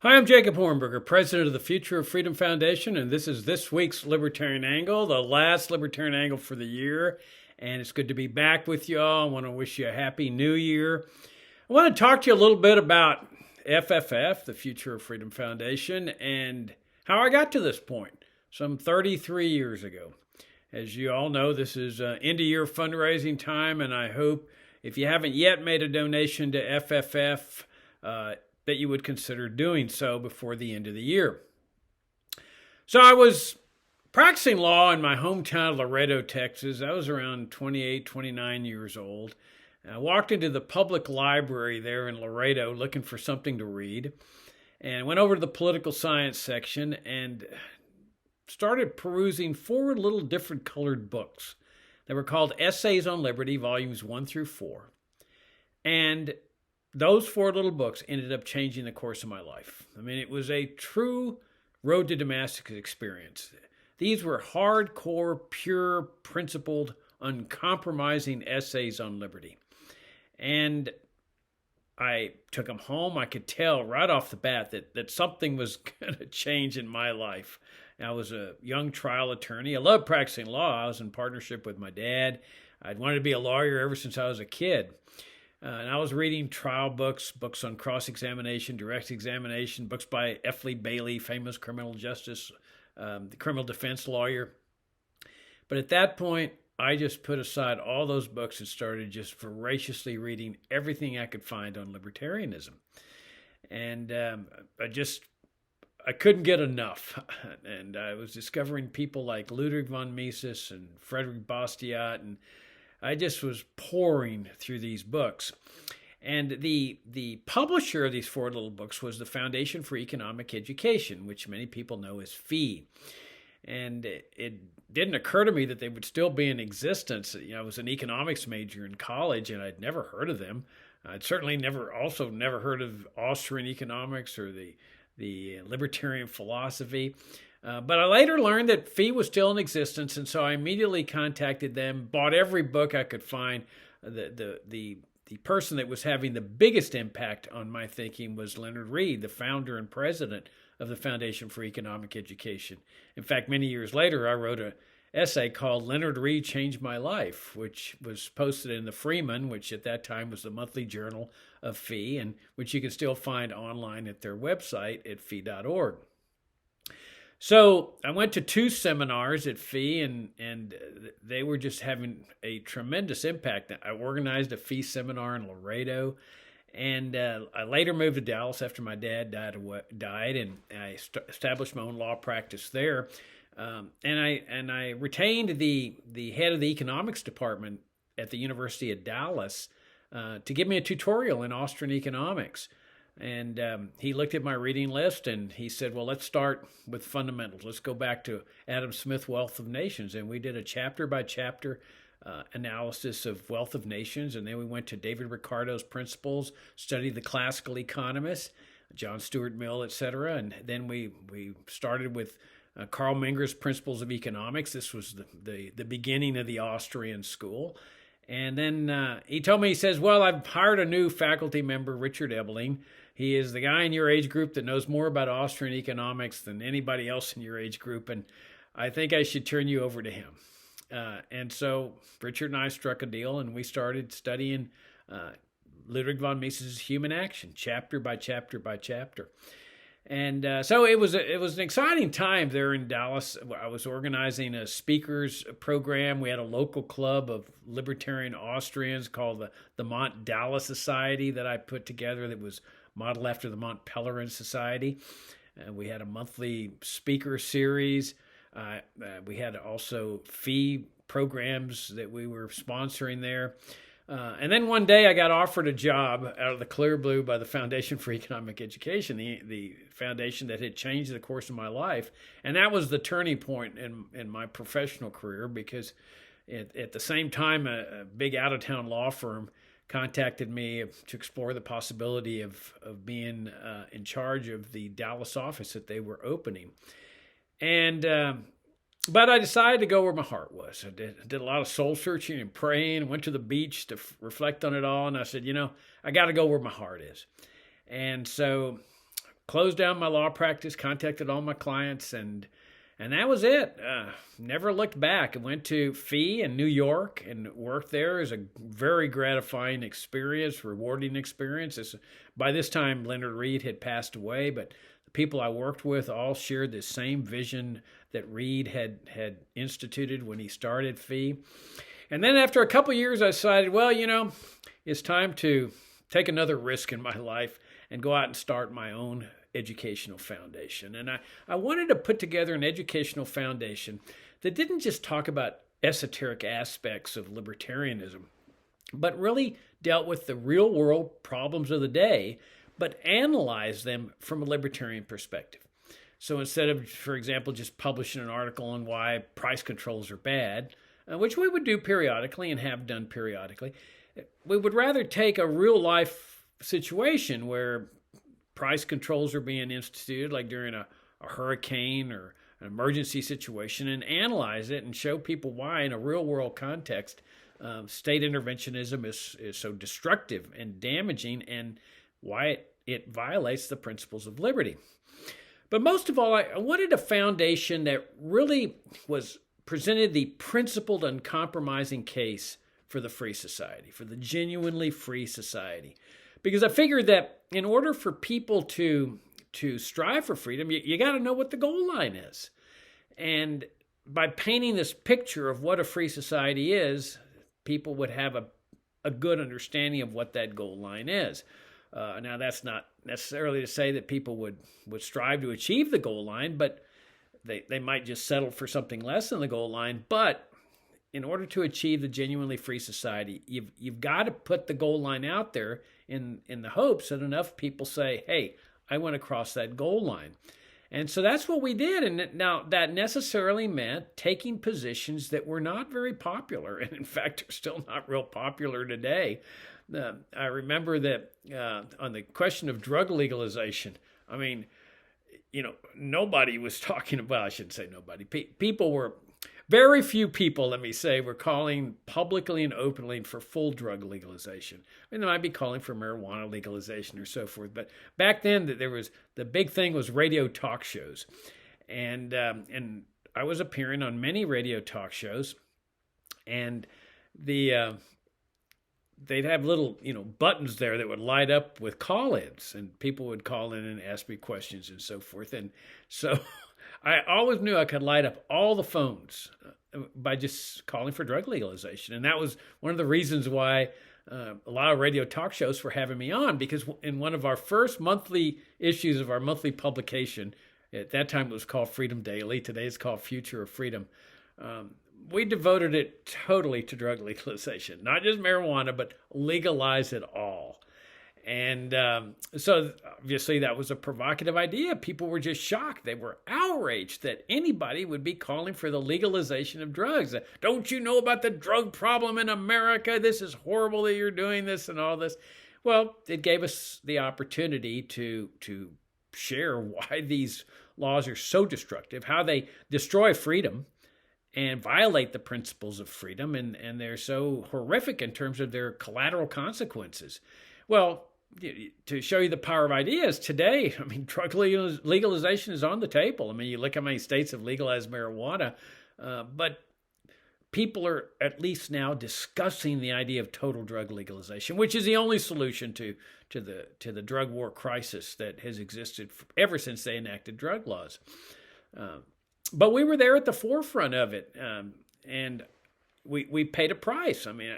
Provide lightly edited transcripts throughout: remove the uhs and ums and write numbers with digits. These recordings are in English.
Hi, I'm Jacob Hornberger, president of the Future of Freedom Foundation, and this is this week's Libertarian Angle, the last Libertarian Angle for the year. And it's good to be back with you all. I want to wish you a happy new year. I want to talk to you a little bit about FFF, the Future of Freedom Foundation, and how I got to this point some 33 years ago. As you all know, this is end of year fundraising time, and I hope if you haven't yet made a donation to FFF, that you would consider doing so before the end of the year. So I was practicing law in my hometown of Laredo, Texas. I was around 28, 29 years old. I walked into the public library there in Laredo looking for something to read and went over to the political science section and started perusing four little different colored books. They were called Essays on Liberty, volumes 1 through 4. And those four little books ended up changing the course of my life. I mean, it was a true road to Damascus experience. These were hardcore, pure, principled, uncompromising essays on liberty. And I took them home. I could tell right off the bat that something was going to change in my life. I was a young trial attorney. I loved practicing law. I was in partnership with my dad. I'd wanted to be a lawyer ever since I was a kid. And I was reading trial books, books on cross-examination, direct examination, books by F. Lee Bailey, famous criminal justice, the criminal defense lawyer. But at that point, I just put aside all those books and started just voraciously reading everything I could find on libertarianism. And I couldn't get enough. And I was discovering people like Ludwig von Mises and Frederick Bastiat, and I just was pouring through these books. And the publisher of these four little books was the Foundation for Economic Education, which many people know as FEE. And it didn't occur to me that they would still be in existence. You know, I was an economics major in college, and I'd never heard of them. I'd certainly never heard of Austrian economics or the libertarian philosophy. But I later learned that FEE was still in existence, and so I immediately contacted them, bought every book I could find. The person that was having the biggest impact on my thinking was Leonard Read, the founder and president of the Foundation for Economic Education. In fact, many years later, I wrote an essay called Leonard Read Changed My Life, which was posted in the Freeman, which at that time was the monthly journal of FEE, and which you can still find online at their website at fee.org. So I went to two seminars at FEE, and they were just having a tremendous impact. I organized a FEE seminar in Laredo, and I later moved to Dallas after my dad died, and I established my own law practice there. And I retained the head of the economics department at the University of Dallas to give me a tutorial in Austrian economics. And he looked at my reading list and he said, well, let's start with fundamentals. Let's go back to Adam Smith, Wealth of Nations. And we did a chapter by chapter analysis of Wealth of Nations. And then we went to David Ricardo's principles, studied the classical economists, John Stuart Mill, etc. And then we started with Carl Menger's Principles of Economics. This was the beginning of the Austrian school. And then he told me, he says, well, I've hired a new faculty member, Richard Ebeling. He is the guy in your age group that knows more about Austrian economics than anybody else in your age group, and I think I should turn you over to him. And so Richard and I struck a deal, and we started studying Ludwig von Mises' Human Action, chapter by chapter by chapter. And so it was an exciting time there in Dallas. I was organizing a speakers program. We had a local club of libertarian Austrians called the Mont Dallas Society that I put together that was modeled after the Mont Pelerin Society. We had a monthly speaker series. We had also fee programs that we were sponsoring there. And then one day I got offered a job out of the clear blue by the Foundation for Economic Education, the foundation that had changed the course of my life. And that was the turning point in my professional career, because at the same time, a big out-of-town law firm contacted me to explore the possibility of being in charge of the Dallas office that they were opening. And but I decided to go where my heart was. I did a lot of soul searching and praying, went to the beach to reflect on it all. And I said, I got to go where my heart is. And so closed down my law practice, contacted all my clients, and that was it. Never looked back. I went to Fee in New York and worked there. It was a very gratifying experience, rewarding experience. By this time, Leonard Reed had passed away, but the people I worked with all shared the same vision that Reed had instituted when he started Fee. And then after a couple years, I decided, well, it's time to take another risk in my life and go out and start my own educational foundation. And I wanted to put together an educational foundation that didn't just talk about esoteric aspects of libertarianism, but really dealt with the real world problems of the day, but analyzed them from a libertarian perspective. So instead of, for example, just publishing an article on why price controls are bad, which we would do periodically and have done periodically, we would rather take a real life situation where price controls are being instituted, like during a hurricane or an emergency situation, and analyze it and show people why, in a real world context, state interventionism is so destructive and damaging, and why it violates the principles of liberty. But most of all, I wanted a foundation that really presented the principled, uncompromising case for the free society, for the genuinely free society. Because I figured that in order for people to strive for freedom, you got to know what the goal line is. And by painting this picture of what a free society is, people would have a good understanding of what that goal line is. Now, that's not necessarily to say that people would strive to achieve the goal line, but they might just settle for something less than the goal line. But in order to achieve the genuinely free society, you've got to put the goal line out there in the hopes that enough people say, hey, I want to cross that goal line. And so that's what we did. And now that necessarily meant taking positions that were not very popular, and in fact are still not real popular today. I remember that on the question of drug legalization, I mean, nobody was talking about, I shouldn't say nobody, very few people, let me say, were calling publicly and openly for full drug legalization. And they might be calling for marijuana legalization or so forth. But back then, the big thing was radio talk shows. And I was appearing on many radio talk shows. And they'd have little, buttons there that would light up with call-ins. And people would call in and ask me questions and so forth. And so I always knew I could light up all the phones by just calling for drug legalization. And that was one of the reasons why a lot of radio talk shows were having me on, because in one of our first monthly issues of our monthly publication, at that time it was called Freedom Daily, today it's called Future of Freedom, we devoted it totally to drug legalization, not just marijuana, but legalize it all. And so obviously that was a provocative idea. People were just shocked. They were outraged that anybody would be calling for the legalization of drugs. Don't you know about the drug problem in America? This is horrible that you're doing this and all this. Well, it gave us the opportunity to share why these laws are so destructive, how they destroy freedom and violate the principles of freedom, and they're so horrific in terms of their collateral consequences. Well, to show you the power of ideas, today, I mean, drug legalization is on the table. I mean, you look how many states have legalized marijuana, but people are at least now discussing the idea of total drug legalization, which is the only solution to the drug war crisis that has existed ever since they enacted drug laws. But we were there at the forefront of it, and we paid a price. I mean,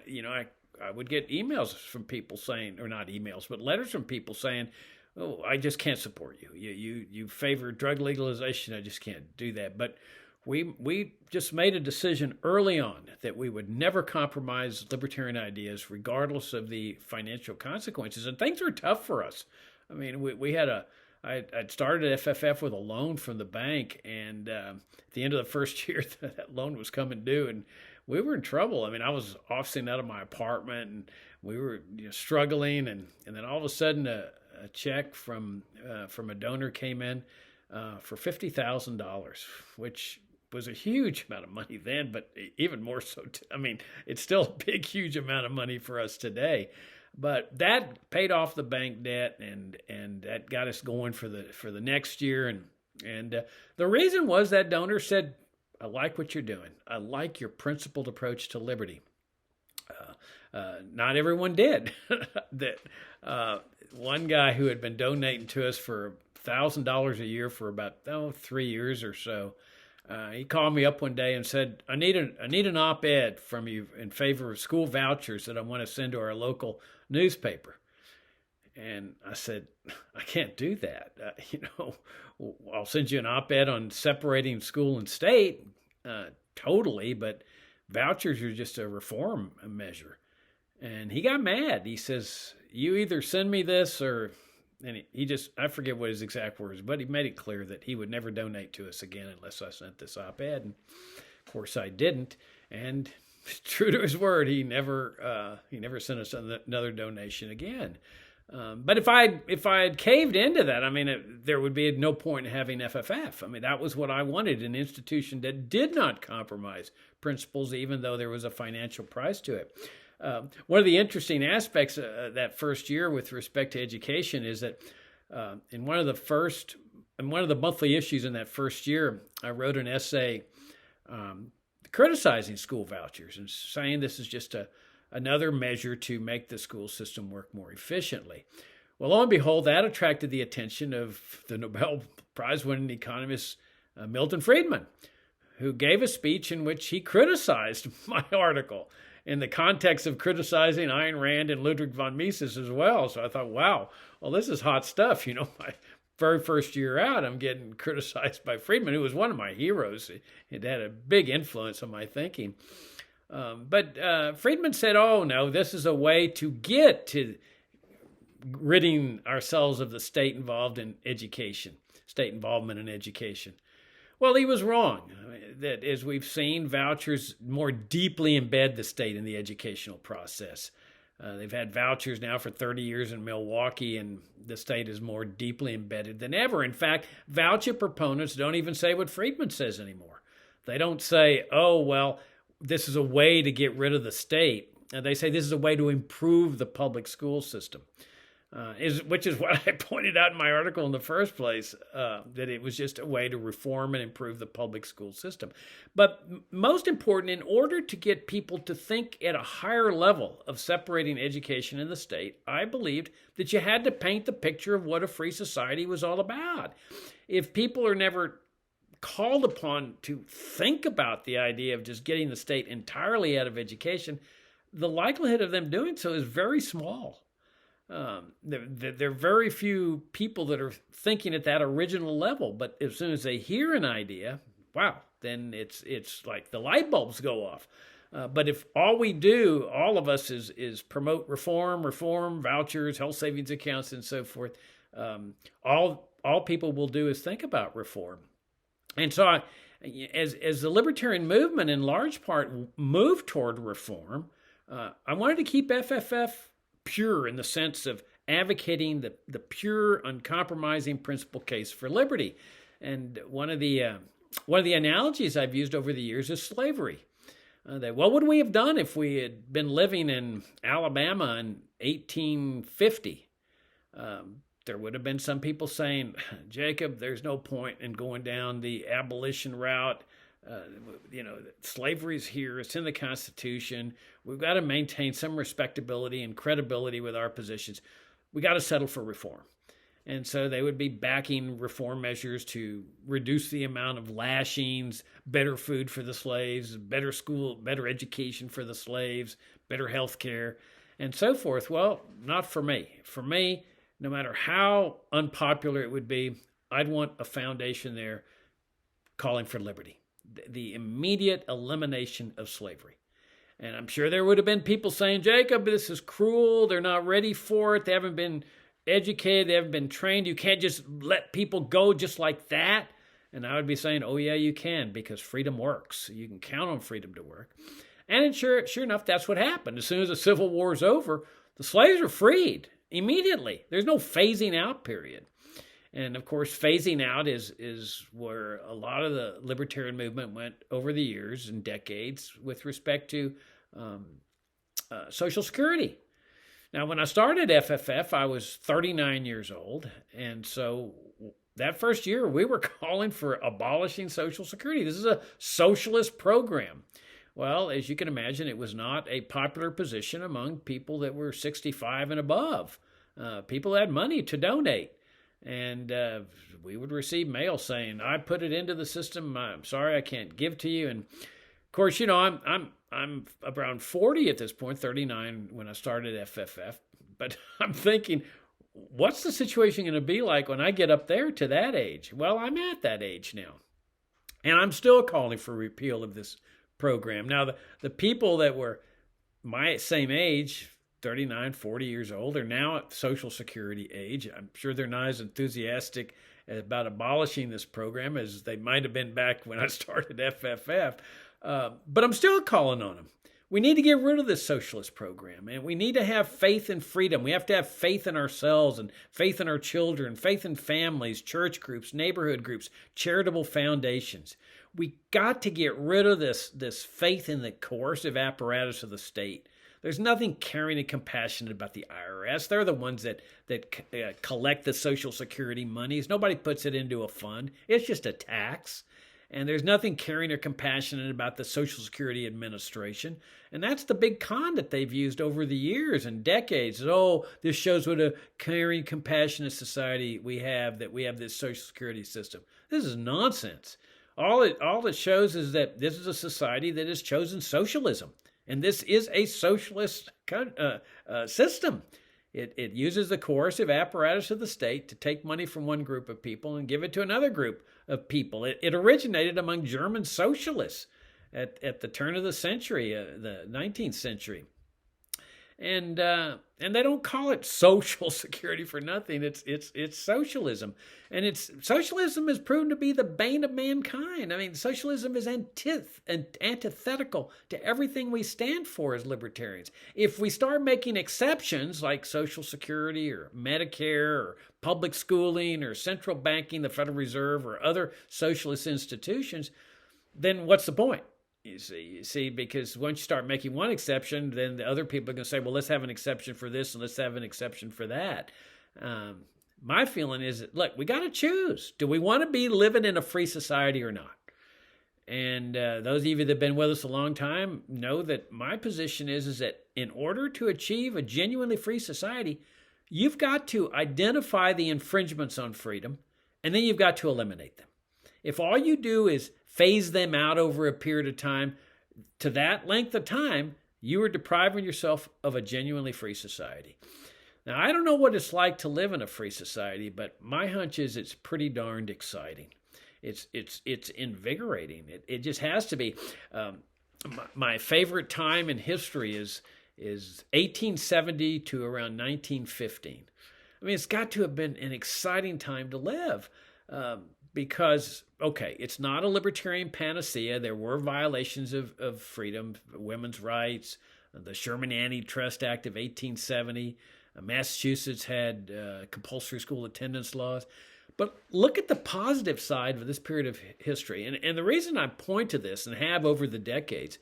I would get emails from people saying, or not emails, but letters from people saying, "Oh, I just can't support you. You favor drug legalization. I just can't do that." But we just made a decision early on that we would never compromise libertarian ideas, regardless of the financial consequences. And things were tough for us. I mean, we had I'd started at FFF with a loan from the bank, and at the end of the first year, that loan was coming due, and we were in trouble. I mean, I was offsetting out of my apartment, and we were struggling, and then all of a sudden, a check from a donor came in for $50,000, which was a huge amount of money then, but even more so. I mean, it's still a big, huge amount of money for us today. But that paid off the bank debt, and that got us going for the next year. And the reason was that donor said, "I like what you're doing. I like your principled approach to liberty." Not everyone did. That one guy who had been donating to us for $1,000 a year for about 3 years or so. He called me up one day and said, I need an op-ed from you in favor of school vouchers that I want to send to our local newspaper." And I said, "I can't do that. I'll send you an op-ed on separating school and state, totally, but vouchers are just a reform measure." And he got mad. He says, "You either send me this or," and I forget what his exact words, but he made it clear that he would never donate to us again unless I sent this op-ed. And of course I didn't. And true to his word, he never sent us another donation again. But if I had caved into that, I mean, there would be no point in having FFF. I mean, that was what I wanted, an institution that did not compromise principles, even though there was a financial price to it. One of the interesting aspects that first year with respect to education is that in one of the monthly issues in that first year, I wrote an essay criticizing school vouchers and saying this is just another measure to make the school system work more efficiently. Well, lo and behold, that attracted the attention of the Nobel Prize-winning economist Milton Friedman, who gave a speech in which he criticized my article in the context of criticizing Ayn Rand and Ludwig von Mises as well. So I thought, wow, well, this is hot stuff. My very first year out, I'm getting criticized by Friedman, who was one of my heroes. It had a big influence on my thinking. But Friedman said, "Oh, no, this is a way to get to ridding ourselves of the state involvement in education. Well, he was wrong. I mean, that, as we've seen, vouchers more deeply embed the state in the educational process. They've had vouchers now for 30 years in Milwaukee, and the state is more deeply embedded than ever. In fact, voucher proponents don't even say what Friedman says anymore. They don't say, "Oh, well, this is a way to get rid of the state." They say this is a way to improve the public school system. Which is what I pointed out in my article in the first place, that it was just a way to reform and improve the public school system. But most important, in order to get people to think at a higher level of separating education and the state, I believed that you had to paint the picture of what a free society was all about. If people are never called upon to think about the idea of just getting the state entirely out of education, the likelihood of them doing so is very small. There are very few people that are thinking at that original level, but as soon as they hear an idea, wow, then it's like the light bulbs go off. But if all we do, all of us, is promote reform, vouchers, health savings accounts, and so forth, all people will do is think about reform. And so as the libertarian movement in large part moved toward reform, I wanted to keep FFF pure in the sense of advocating the pure, uncompromising principle case for liberty. And one of the analogies I've used over the years is slavery. That what would we have done if we had been living in Alabama in 1850? There would have been some people saying, "Jacob, there's no point in going down the abolition route. Slavery's here. It's in the Constitution. We've got to maintain some respectability and credibility with our positions. We got to settle for reform." And so they would be backing reform measures to reduce the amount of lashings, better food for the slaves, better school, better education for the slaves, better health care, and so forth. Well, not for me. For me, no matter how unpopular it would be, I'd want a foundation there calling for liberty. The immediate elimination of slavery. And I'm sure there would have been people saying, "Jacob, this is cruel. They're not ready for it. They haven't been educated. They haven't been trained. You can't just let people go just like that." And I would be saying, "Oh, yeah, you can, because freedom works. You can count on freedom to work." And sure enough, that's what happened. As soon as the Civil War is over, the slaves were freed immediately. There's no phasing out period. And of course, phasing out is where a lot of the libertarian movement went over the years and decades with respect to Social Security. Now, when I started FFF, I was 39 years old. And so that first year, we were calling for abolishing Social Security. This is a socialist program. Well, as you can imagine, it was not a popular position among people that were 65 and above, people had money to donate. And we would receive mail saying, "I put it into the system. I'm sorry, I can't give to you." And of course, I'm around 40 at this point, 39 when I started FFF. But I'm thinking, what's the situation going to be like when I get up there to that age? Well, I'm at that age now, and I'm still calling for repeal of this program. Now, the people that were my same age, 39, 40 years old, are now at Social Security age. I'm sure they're not as enthusiastic about abolishing this program as they might have been back when I started FFF. But I'm still calling on them. We need to get rid of this socialist program, and we need to have faith in freedom. We have to have faith in ourselves and faith in our children, faith in families, church groups, neighborhood groups, charitable foundations. We got to get rid of this faith in the coercive apparatus of the state. There's nothing caring and compassionate about the IRS. They're the ones that collect the Social Security monies. Nobody puts it into a fund. It's just a tax. And there's nothing caring or compassionate about the Social Security Administration. And that's the big con that they've used over the years and decades. Oh, this shows what a caring, compassionate society we have, that we have this Social Security system. This is nonsense. All it shows is that this is a society that has chosen socialism. And this is a socialist system. It uses the coercive apparatus of the state to take money from one group of people and give it to another group of people. It originated among German socialists at the turn of the century, the 19th century. And they don't call it Social Security for nothing. It's socialism, and socialism has proven to be the bane of mankind. I mean, socialism is antithetical to everything we stand for as libertarians. If we start making exceptions like Social Security or Medicare or public schooling or central banking, the Federal Reserve, or other socialist institutions, then what's the point? You see, because once you start making one exception, then the other people are going to say, well, let's have an exception for this and let's have an exception for that. My feeling is that, look, we got to choose. Do we want to be living in a free society or not? And those of you that have been with us a long time know that my position is that in order to achieve a genuinely free society, you've got to identify the infringements on freedom, and then you've got to eliminate them. If all you do is phase them out over a period of time, to that length of time, you are depriving yourself of a genuinely free society. Now, I don't know what it's like to live in a free society, but my hunch is it's pretty darned exciting. It's invigorating. It just has to be. My favorite time in history is 1870 to around 1915. I mean, it's got to have been an exciting time to live. Because, okay, it's not a libertarian panacea. There were violations of freedom, women's rights, the Sherman Antitrust Act of 1870. Massachusetts had compulsory school attendance laws. But look at the positive side of this period of history. And the reason I point to this and have over the decades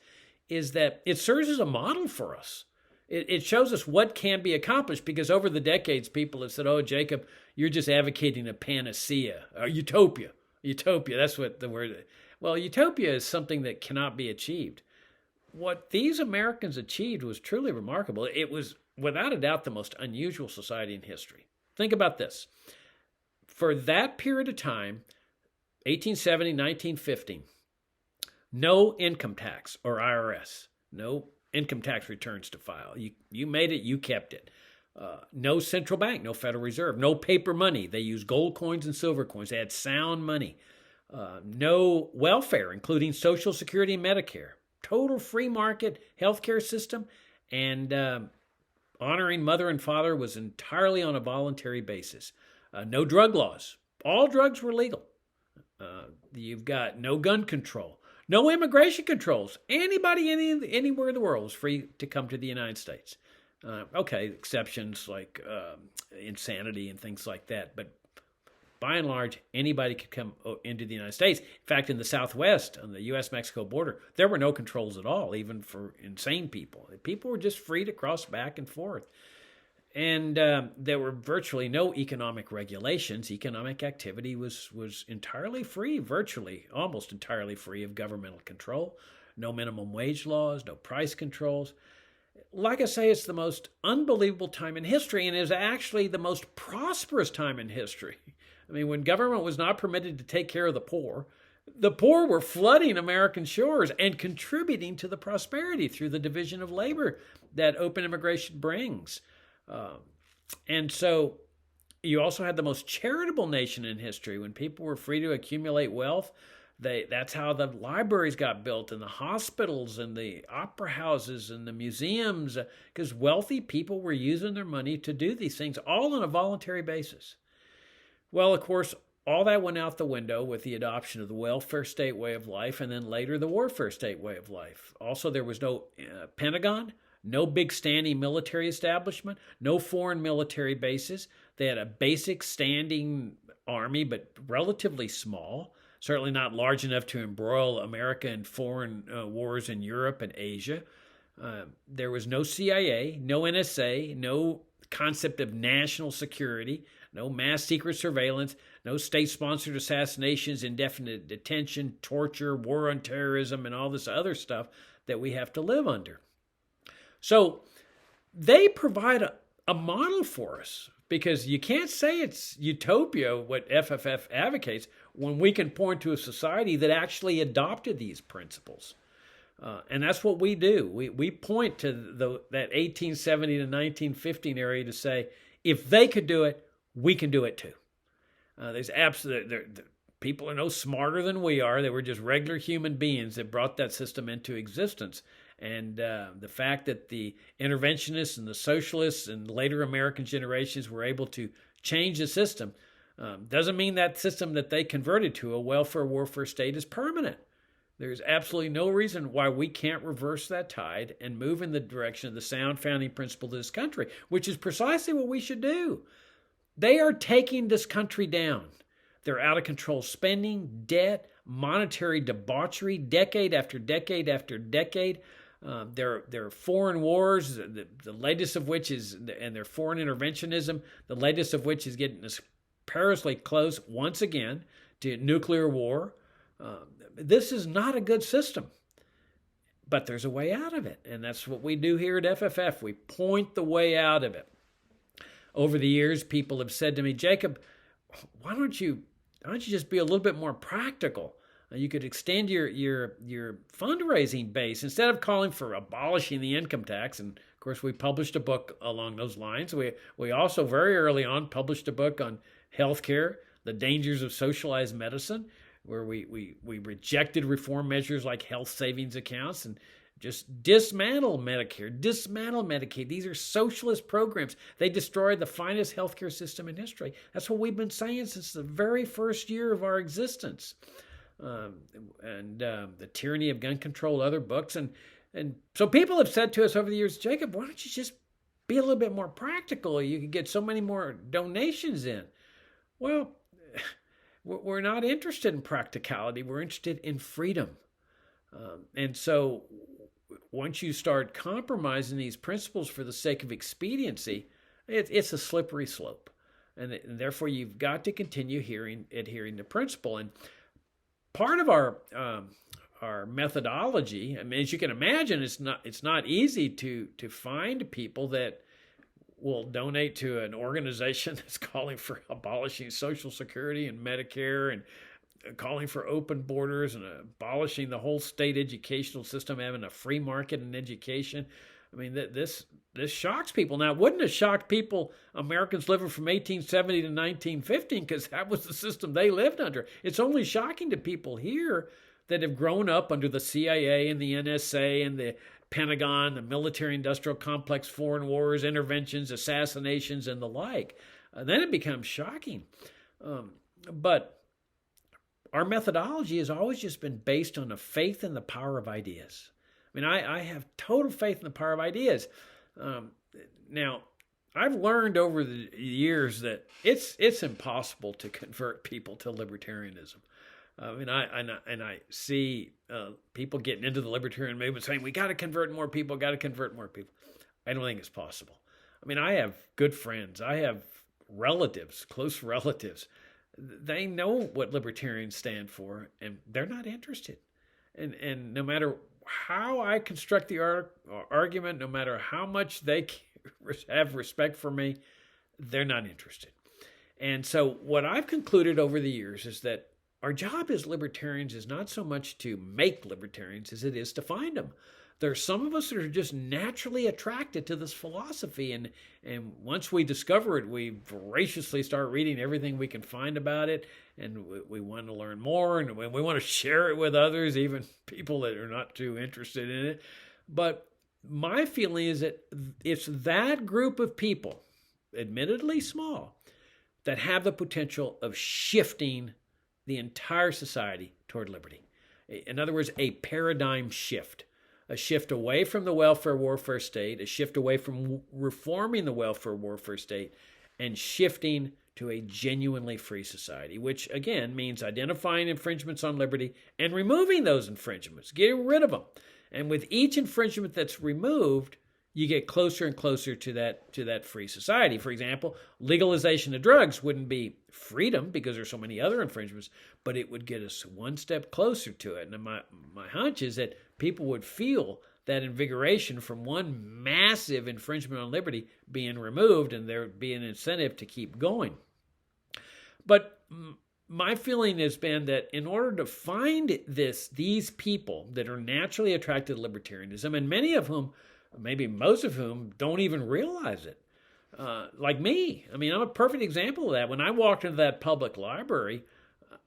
is that it serves as a model for us. It shows us what can be accomplished, because over the decades, people have said, oh, Jacob, you're just advocating a panacea, or utopia. Utopia, that's what the word is. Well, utopia is something that cannot be achieved. What these Americans achieved was truly remarkable. It was, without a doubt, the most unusual society in history. Think about this. For that period of time, 1870, 1915, no income tax or IRS, no income tax returns to file. You made it, you kept it. No central bank, no Federal Reserve, no paper money. They used gold coins and silver coins. They had sound money. No welfare, including Social Security and Medicare. Total free market healthcare system, and honoring mother and father was entirely on a voluntary basis. No drug laws. All drugs were legal. You've got no gun control. No immigration controls. Anybody anywhere in the world is free to come to the United States. Okay, exceptions like insanity and things like that. But by and large, anybody could come into the United States. In fact, in the Southwest, on the U.S.-Mexico border, there were no controls at all, even for insane people. People were just free to cross back and forth. And there were virtually no economic regulations. Economic activity was entirely free, virtually, almost entirely free of governmental control. No minimum wage laws, no price controls. Like I say, it's the most unbelievable time in history, and is actually the most prosperous time in history. I mean, when government was not permitted to take care of the poor were flooding American shores and contributing to the prosperity through the division of labor that open immigration brings. And so you also had the most charitable nation in history. When people were free to accumulate wealth, that's how the libraries got built, and the hospitals and the opera houses and the museums, because wealthy people were using their money to do these things, all on a voluntary basis. Well, of course, all that went out the window with the adoption of the welfare state way of life, and then later the warfare state way of life. Also, there was no Pentagon, no big standing military establishment, no foreign military bases. They had a basic standing army, but relatively small, certainly not large enough to embroil America in foreign wars in Europe and Asia. There was no CIA, no NSA, no concept of national security, no mass secret surveillance, no state-sponsored assassinations, indefinite detention, torture, war on terrorism, and all this other stuff that we have to live under. So they provide a model for us, because you can't say it's utopia, what FFF advocates, when we can point to a society that actually adopted these principles. And that's what we do. We point to that 1870 to 1915 area to say, if they could do it, we can do it too. There's absolutely, people are no smarter than we are. They were just regular human beings that brought that system into existence. And the fact that the interventionists and the socialists and later American generations were able to change the system doesn't mean that system that they converted to, a welfare warfare state, is permanent. There's absolutely no reason why we can't reverse that tide and move in the direction of the sound founding principle of this country, which is precisely what we should do. They are taking this country down. They're out of control spending, debt, monetary debauchery, decade after decade after decade. Their foreign wars, the latest of which is, and their foreign interventionism, the latest of which is getting us perilously close once again to nuclear war. This is not a good system, but there's a way out of it, and that's what we do here at FFF. We point the way out of it. Over the years, people have said to me, Jacob, why don't you just be a little bit more practical? You could extend your fundraising base instead of calling for abolishing the income tax. And of course, we published a book along those lines. We also very early on published a book on healthcare, the dangers of socialized medicine, where we rejected reform measures like health savings accounts and just dismantle Medicare, dismantle Medicaid. These are socialist programs. They destroyed the finest healthcare system in history. That's what we've been saying since the very first year of our existence. The Tyranny of Gun Control, other books. And so people have said to us over the years, Jacob, why don't you just be a little bit more practical? You could get so many more donations in. Well, we're not interested in practicality. We're interested in freedom. And so once you start compromising these principles for the sake of expediency, it's a slippery slope. And therefore, you've got to continue adhering to principle. And part of our methodology, I mean, as you can imagine, it's not easy to find people that will donate to an organization that's calling for abolishing Social Security and Medicare and calling for open borders and abolishing the whole state educational system, having a free market in education. I mean, this shocks people. Now, it wouldn't have shocked people, Americans living from 1870 to 1915, because that was the system they lived under. It's only shocking to people here that have grown up under the CIA and the NSA and the Pentagon, the military-industrial complex, foreign wars, interventions, assassinations, and the like. Then it becomes shocking. But our methodology has always just been based on a faith in the power of ideas. I mean, I have total faith in the power of ideas. Now, I've learned over the years that it's impossible to convert people to libertarianism. I mean, I see people getting into the libertarian movement saying, we got to convert more people, I don't think it's possible. I mean, I have good friends. I have relatives, close relatives. They know what libertarians stand for, and they're not interested. And no matter how I construct the argument, no matter how much they have respect for me, they're not interested. And so what I've concluded over the years is that our job as libertarians is not so much to make libertarians as it is to find them. There's some of us that are just naturally attracted to this philosophy, and once we discover it, we voraciously start reading everything we can find about it, and we want to learn more, and we want to share it with others, even people that are not too interested in it. But my feeling is that it's that group of people, admittedly small, that have the potential of shifting the entire society toward liberty. In other words, a paradigm shift. A shift away from the welfare warfare state, a shift away from reforming the welfare warfare state, and shifting to a genuinely free society, which again means identifying infringements on liberty and removing those infringements, getting rid of them. And with each infringement that's removed, you get closer and closer to that free society. For example, legalization of drugs wouldn't be freedom because there's so many other infringements, but it would get us one step closer to it. And my hunch is that people would feel that invigoration from one massive infringement on liberty being removed, and there'd be an incentive to keep going. But my feeling has been that in order to find these people that are naturally attracted to libertarianism, and many of whom, maybe most of whom, don't even realize it. Like me. I mean, I'm a perfect example of that. When I walked into that public library,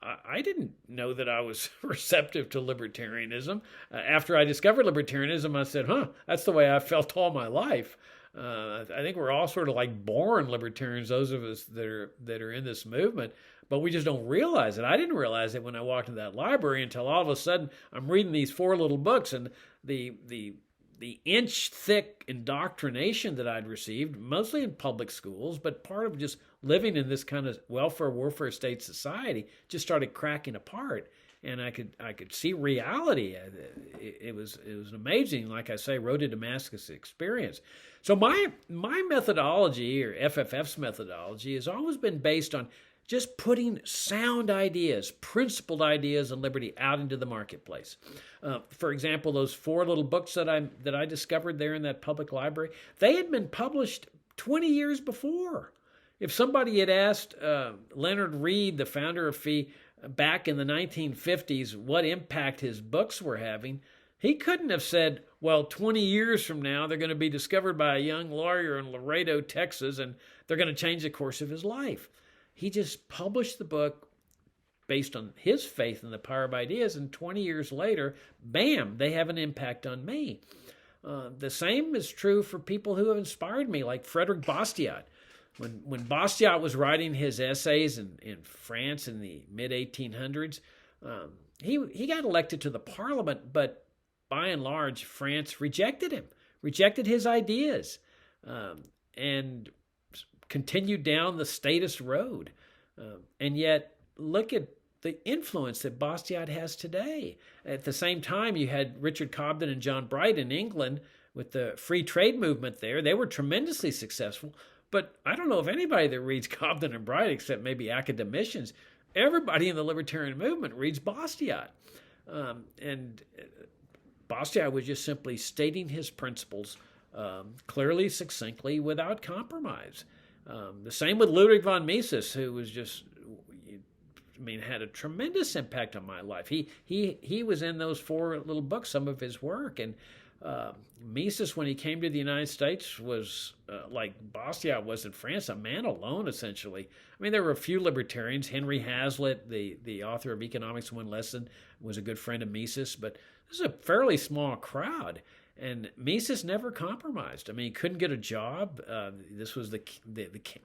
I didn't know that I was receptive to libertarianism. After I discovered libertarianism, I said, that's the way I felt all my life. I think we're all sort of like born libertarians, those of us that are in this movement, but we just don't realize it. I didn't realize it when I walked into that library until all of a sudden I'm reading these 4 little books, and the inch-thick indoctrination that I'd received, mostly in public schools, but part of just living in this kind of welfare warfare state society, just started cracking apart, and I could see reality. It was amazing. Like I say, road to Damascus experience. So my methodology, or FFF's methodology, has always been based on just putting sound ideas, principled ideas on liberty out into the marketplace. For example, those 4 little books that I discovered there in that public library, they had been published 20 years before. If somebody had asked Leonard Read, the founder of FEE, back in the 1950s what impact his books were having, he couldn't have said, well, 20 years from now, they're going to be discovered by a young lawyer in Laredo, Texas, and they're going to change the course of his life. He just published the book based on his faith in the power of ideas, and 20 years later, bam, they have an impact on me. The same is true for people who have inspired me, like Frederick Bastiat. When Bastiat was writing his essays in France in the mid-1800s, he got elected to the parliament, but by and large, France rejected him, rejected his ideas, and continued down the statist road. And yet, look at the influence that Bastiat has today. At the same time, you had Richard Cobden and John Bright in England with the free trade movement there. They were tremendously successful. But I don't know if anybody that reads Cobden and Bright, except maybe academicians, everybody in the libertarian movement reads Bastiat. And Bastiat was just simply stating his principles clearly, succinctly, without compromise. The same with Ludwig von Mises, who was just, had a tremendous impact on my life. He was in those 4 little books, some of his work, and Mises, when he came to the United States, was like Bastiat was in France, a man alone, essentially. There were a few libertarians. Henry Hazlitt, the author of Economics in One Lesson, was a good friend of Mises, but this is a fairly small crowd. And Mises never compromised. He couldn't get a job. This was the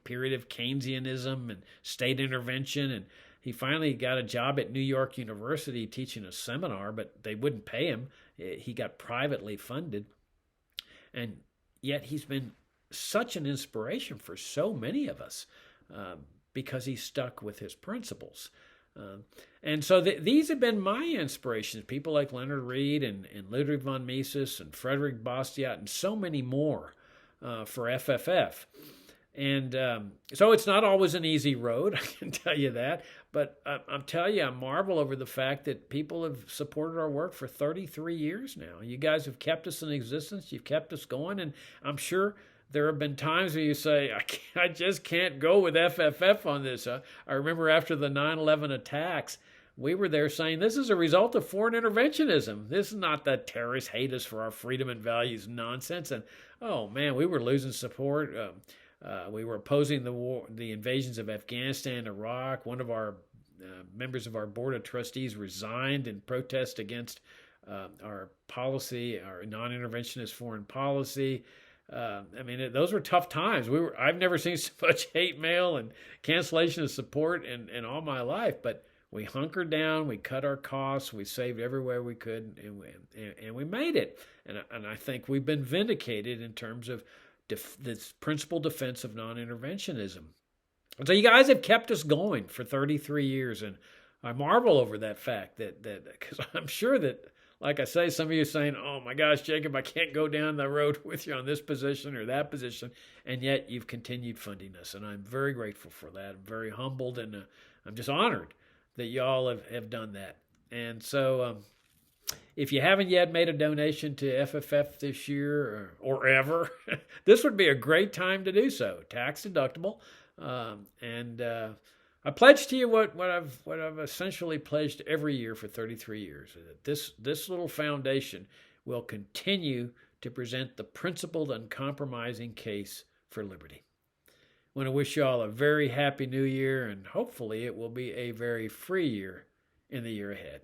period of Keynesianism and state intervention, and he finally got a job at New York University teaching a seminar, but they wouldn't pay him. He got privately funded. And yet he's been such an inspiration for so many of us because he stuck with his principles. And so these have been my inspirations, people like Leonard Read and Ludwig von Mises and Frederick Bastiat and so many more. for FFF. And so it's not always an easy road, I can tell you that. But I'm telling you, I marvel over the fact that people have supported our work for 33 years now. You guys have kept us in existence. You've kept us going. And I'm sure there have been times where you say, I just can't go with FFF on this. I remember after the 9/11 attacks, we were there saying this is a result of foreign interventionism. This is not that terrorists hate us for our freedom and values nonsense. And, oh, man, we were losing support. We were opposing the invasions of Afghanistan and Iraq. One of our members of our board of trustees resigned in protest against our policy, our non-interventionist foreign policy. Those were tough times. I've never seen so much hate mail and cancellation of support in all my life, but we hunkered down, we cut our costs, we saved everywhere we could, and we made it. And I think we've been vindicated in terms of this principal defense of non-interventionism. And so you guys have kept us going for 33 years, and I marvel over that fact that because I'm sure that, like I say, some of you are saying, oh my gosh, Jacob, I can't go down the road with you on this position or that position, and yet you've continued funding us, and I'm very grateful for that. I'm very humbled, and I'm just honored that y'all have done that. And so if you haven't yet made a donation to FFF this year or ever, this would be a great time to do so. Tax deductible. I pledge to you what I've essentially pledged every year for 33 years. That this little foundation will continue to present the principled, uncompromising case for liberty. I want to wish you all a very happy new year, and hopefully it will be a very free year in the year ahead.